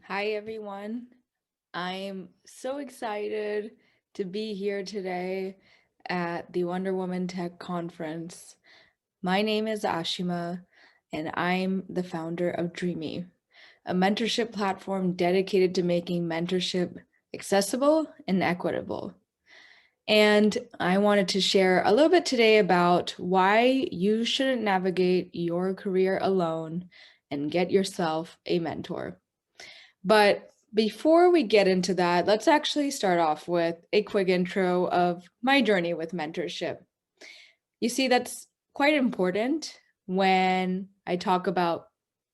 Hi, everyone. I'm so excited to be here today at the Wonder Woman Tech Conference. My name is Ashima, and I'm the founder of Dreamy, a mentorship platform dedicated to making mentorship accessible and equitable. And I wanted to share a little bit today about why you shouldn't navigate your career alone and get yourself a mentor. But before we get into that, let's actually start off with a quick intro of my journey with mentorship. You see, that's quite important when I talk about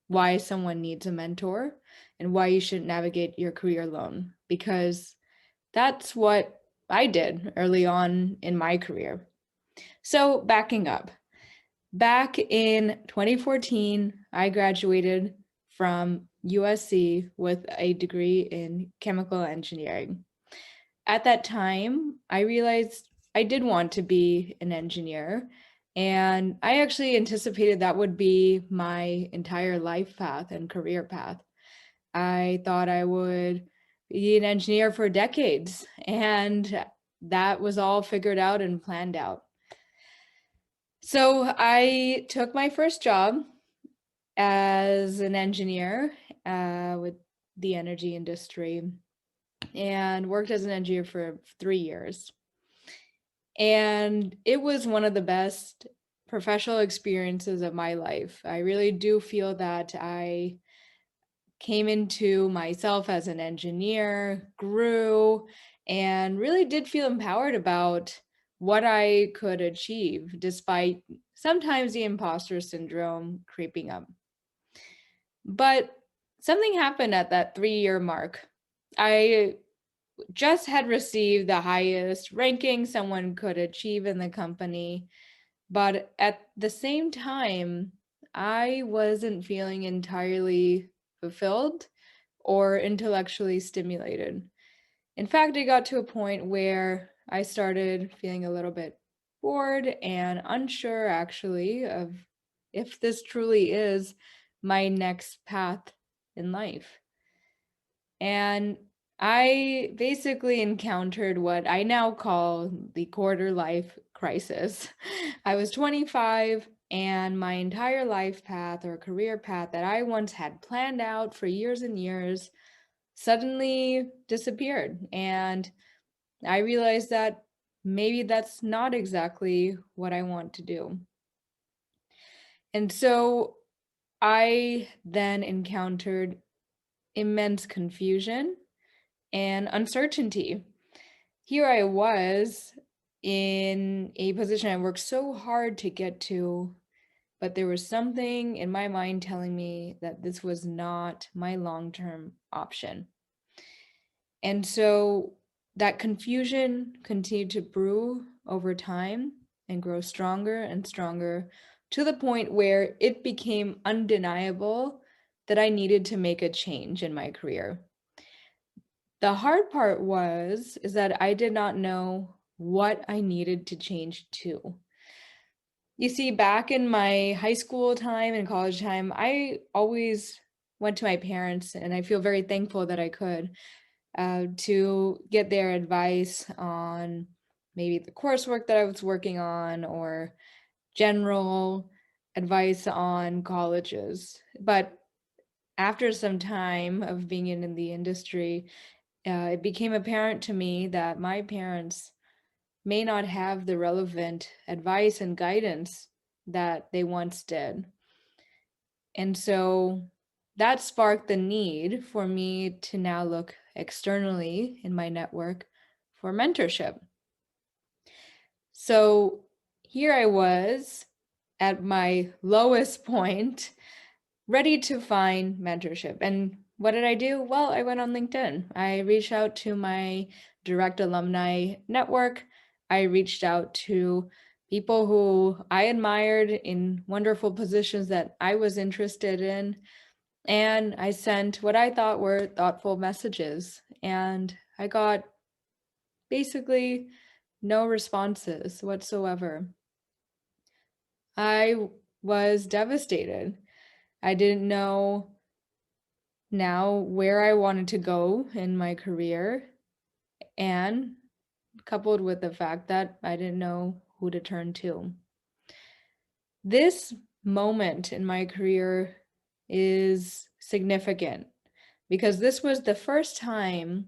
why someone needs a mentor and why you shouldn't navigate your career alone, because that's what I did early on in my career. So, backing up, back in 2014, I graduated from USC with a degree in chemical engineering. At that time, I realized I did want to be an engineer, and I actually anticipated that would be my entire life path and career path. I thought I would be an engineer for decades, and that was all figured out and planned out. So I took my first job as an engineer with the energy industry and worked as an engineer for 3 years. And it was one of the best professional experiences of my life. I really do feel that I came into myself as an engineer, grew, and really did feel empowered about what I could achieve, despite sometimes the imposter syndrome creeping up. But something happened at that 3 year mark. I just had received the highest ranking someone could achieve in the company, but at the same time, I wasn't feeling entirely fulfilled or intellectually stimulated. In fact, it got to a point where I started feeling a little bit bored and unsure, actually, of if this truly is my next path in life. And I basically encountered what I now call the quarter life crisis. I was 25, and my entire life path or career path that I once had planned out for years and years suddenly disappeared. And I realized that maybe that's not exactly what I want to do. And so I then encountered immense confusion and uncertainty. Here I was in a position I worked so hard to get to, but there was something in my mind telling me that this was not my long-term option. And so that confusion continued to brew over time and grow stronger and stronger to the point where it became undeniable that I needed to make a change in my career. The hard part is that I did not know what I needed to change to. You see, back in my high school time and college time, I always went to my parents, and I feel very thankful that I could to get their advice on maybe the coursework that I was working on or general advice on colleges. But after some time of being in the industry, it became apparent to me that my parents may not have the relevant advice and guidance that they once did. And so that sparked the need for me to now look externally in my network for mentorship. So here I was at my lowest point, ready to find mentorship. And what did I do? Well, I went on LinkedIn. I reached out to my direct alumni network. I reached out to people who I admired in wonderful positions that I was interested in. And I sent what I thought were thoughtful messages. And I got basically no responses whatsoever. I was devastated. I didn't know now where I wanted to go in my career, and coupled with the fact that I didn't know who to turn to. This moment in my career is significant because this was the first time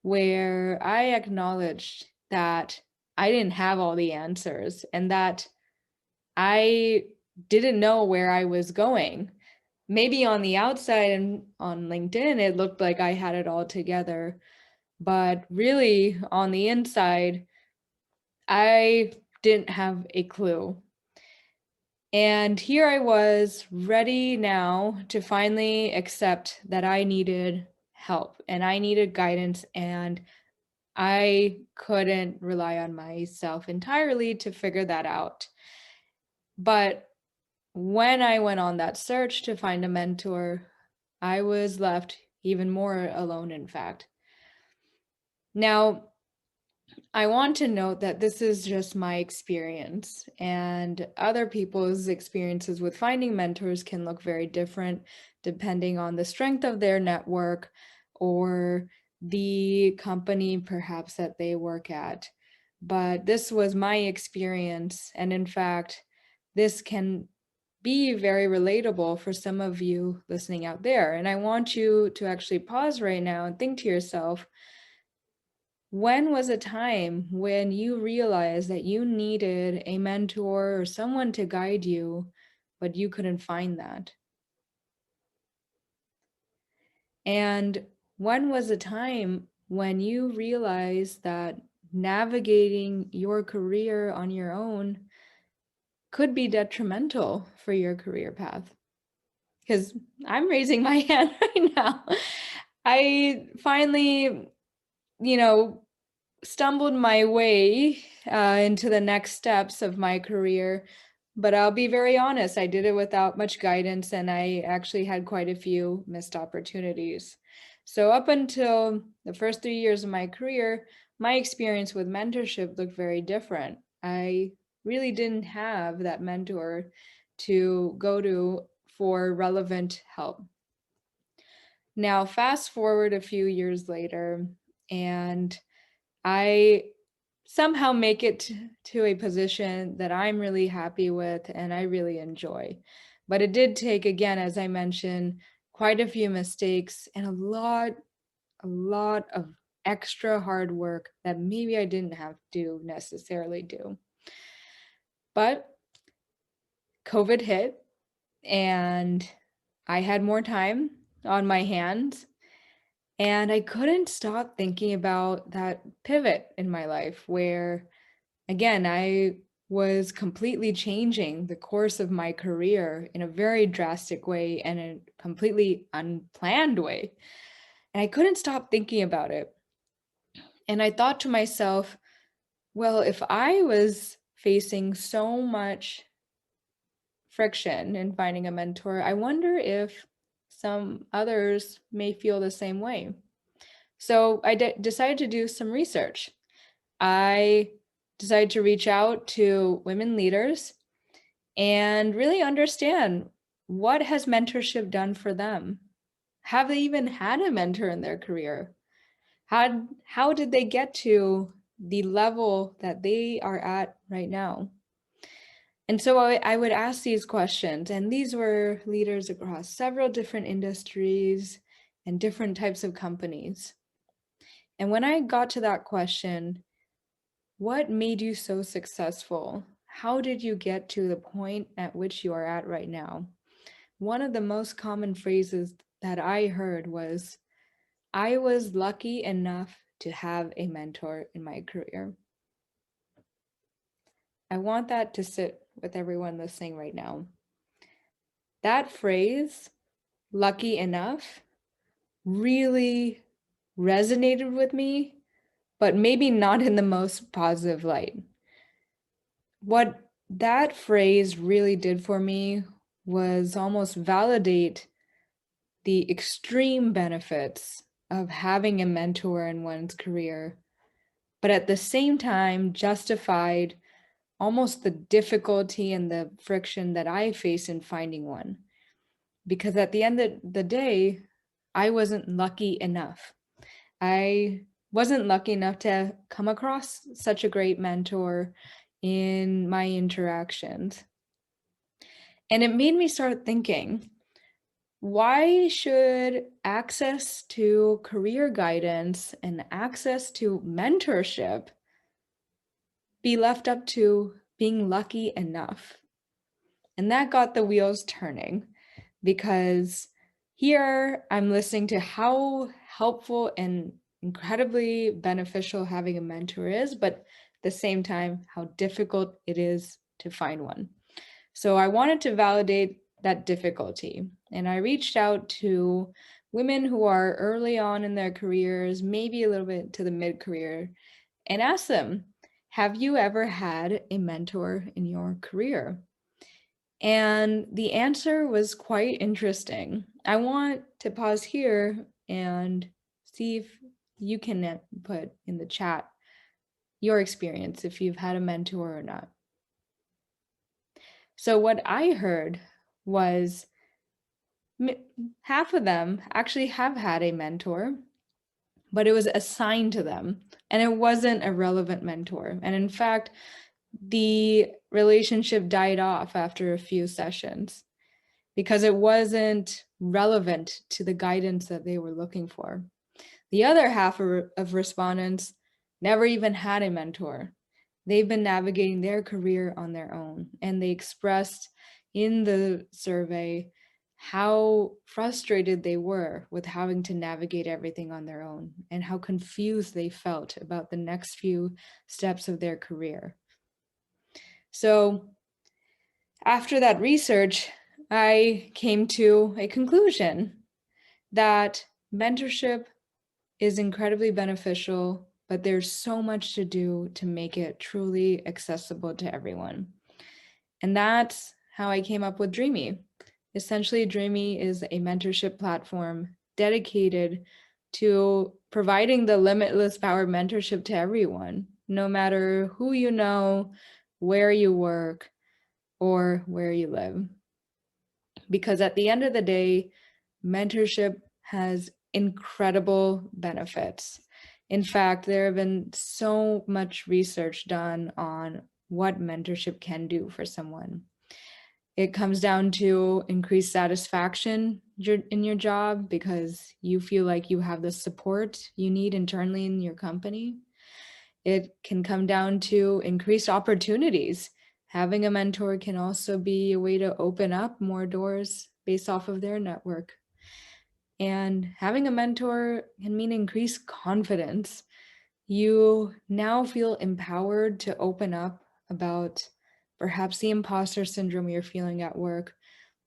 where I acknowledged that I didn't have all the answers and that I didn't know where I was going. Maybe on the outside and on LinkedIn, it looked like I had it all together. But really, on the inside, I didn't have a clue. And here I was ready now to finally accept that I needed help and I needed guidance, and I couldn't rely on myself entirely to figure that out. But when I went on that search to find a mentor, I was left even more alone, in fact. Now, I want to note that this is just my experience, and other people's experiences with finding mentors can look very different depending on the strength of their network or the company perhaps that they work at. But this was my experience, and in fact, this can be very relatable for some of you listening out there. And I want you to actually pause right now and think to yourself, when was a time when you realized that you needed a mentor or someone to guide you, but you couldn't find that? And when was a time when you realized that navigating your career on your own could be detrimental for your career path? Because I'm raising my hand right now. I finally, you know, stumbled my way into the next steps of my career. But I'll be very honest, I did it without much guidance, and I actually had quite a few missed opportunities. So, up until the first 3 years of my career, my experience with mentorship looked very different. I really didn't have that mentor to go to for relevant help. Now, fast forward a few years later, and I somehow make it to a position that I'm really happy with and I really enjoy. But it did take, again, as I mentioned, quite a few mistakes and a lot of extra hard work that maybe I didn't have to necessarily do. But COVID hit and I had more time on my hands. And I couldn't stop thinking about that pivot in my life where, again, I was completely changing the course of my career in a very drastic way and a completely unplanned way. And I couldn't stop thinking about it. And I thought to myself, well, if I was facing so much friction in finding a mentor, I wonder if some others may feel the same way. So I decided to do some research. I decided to reach out to women leaders and really understand, what has mentorship done for them? Have they even had a mentor in their career? How did they get to the level that they are at right now? And so I would ask these questions, and these were leaders across several different industries and different types of companies. And when I got to that question, what made you so successful? How did you get to the point at which you are at right now? One of the most common phrases that I heard was, I was lucky enough to have a mentor in my career. I want that to sit with everyone listening right now. That phrase, lucky enough, really resonated with me, but maybe not in the most positive light. What that phrase really did for me was almost validate the extreme benefits of having a mentor in one's career, but at the same time justified almost the difficulty and the friction that I face in finding one. Because at the end of the day, I wasn't lucky enough. I wasn't lucky enough to come across such a great mentor in my interactions. And it made me start thinking, why should access to career guidance and access to mentorship be left up to being lucky enough? And that got the wheels turning, because here I'm listening to how helpful and incredibly beneficial having a mentor is, but at the same time, how difficult it is to find one. So I wanted to validate that difficulty. And I reached out to women who are early on in their careers, maybe a little bit to the mid-career, and asked them, have you ever had a mentor in your career? And the answer was quite interesting. I want to pause here and see if you can put in the chat your experience, if you've had a mentor or not. So what I heard was half of them actually have had a mentor, but it was assigned to them and it wasn't a relevant mentor. And in fact, the relationship died off after a few sessions because it wasn't relevant to the guidance that they were looking for. The other half of respondents never even had a mentor. They've been navigating their career on their own, and they expressed in the survey how frustrated they were with having to navigate everything on their own and how confused they felt about the next few steps of their career. So after that research, I came to a conclusion that mentorship is incredibly beneficial, but there's so much to do to make it truly accessible to everyone. And that's how I came up with Dreamy. Essentially, Dreamy is a mentorship platform dedicated to providing the limitless power mentorship to everyone, no matter who you know, where you work, or where you live. Because at the end of the day, mentorship has incredible benefits. In fact, there have been so much research done on what mentorship can do for someone. It comes down to increased satisfaction in your job because you feel like you have the support you need internally in your company. It can come down to increased opportunities. Having a mentor can also be a way to open up more doors based off of their network. And having a mentor can mean increased confidence. You now feel empowered to open up about perhaps the imposter syndrome you're feeling at work,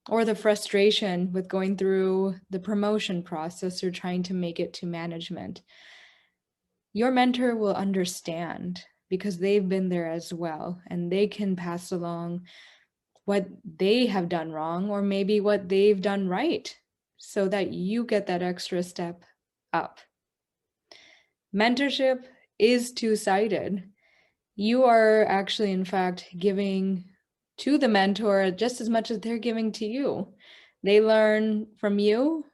or the frustration with going through the promotion process or trying to make it to management. Your mentor will understand because they've been there as well, and they can pass along what they have done wrong or maybe what they've done right so that you get that extra step up. Mentorship is two-sided. You are actually, in fact, giving to the mentor just as much as they're giving to you. They learn from you.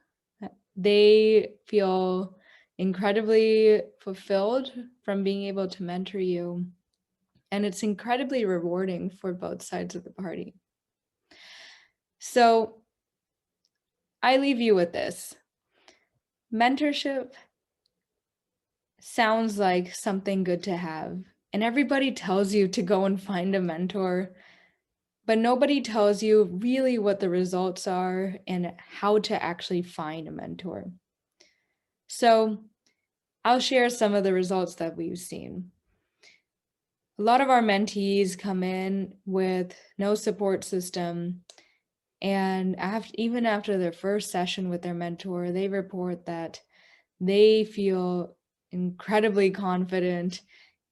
They feel incredibly fulfilled from being able to mentor you. And it's incredibly rewarding for both sides of the party. So I leave you with this. Mentorship sounds like something good to have, and everybody tells you to go and find a mentor, but nobody tells you really what the results are and how to actually find a mentor. So I'll share some of the results that we've seen. A lot of our mentees come in with no support system, and even after their first session with their mentor, they report that they feel incredibly confident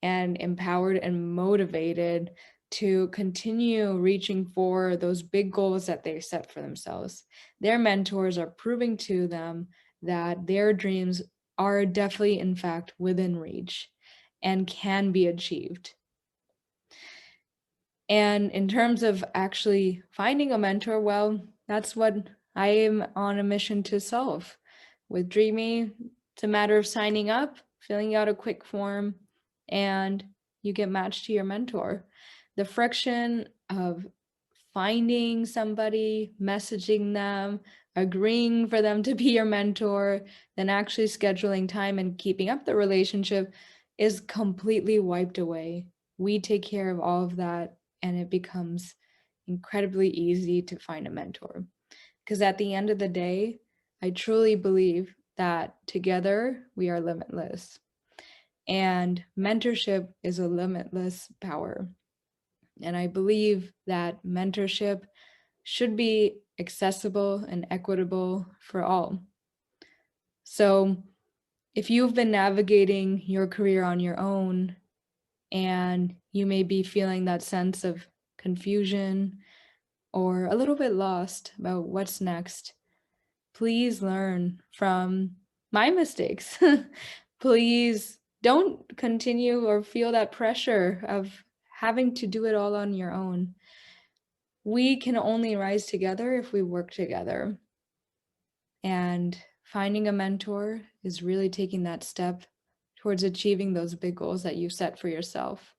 and empowered and motivated to continue reaching for those big goals that they set for themselves. Their mentors are proving to them that their dreams are definitely, in fact, within reach and can be achieved. And in terms of actually finding a mentor, well, that's what I am on a mission to solve. with Dreamy, it's a matter of signing up, filling out a quick form, and you get matched to your mentor. The friction of finding somebody, messaging them, agreeing for them to be your mentor, then actually scheduling time and keeping up the relationship is completely wiped away. We take care of all of that, and it becomes incredibly easy to find a mentor. Because at the end of the day, I truly believe that together we are limitless. And mentorship is a limitless power. And I believe that mentorship should be accessible and equitable for all. So if you've been navigating your career on your own and you may be feeling that sense of confusion or a little bit lost about what's next, please learn from my mistakes. Please don't continue or feel that pressure of having to do it all on your own. We can only rise together if we work together. And finding a mentor is really taking that step towards achieving those big goals that you set for yourself.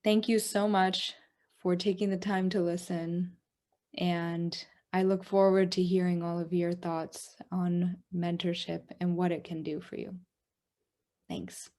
Thank you so much for taking the time to listen. And I look forward to hearing all of your thoughts on mentorship and what it can do for you. Thanks.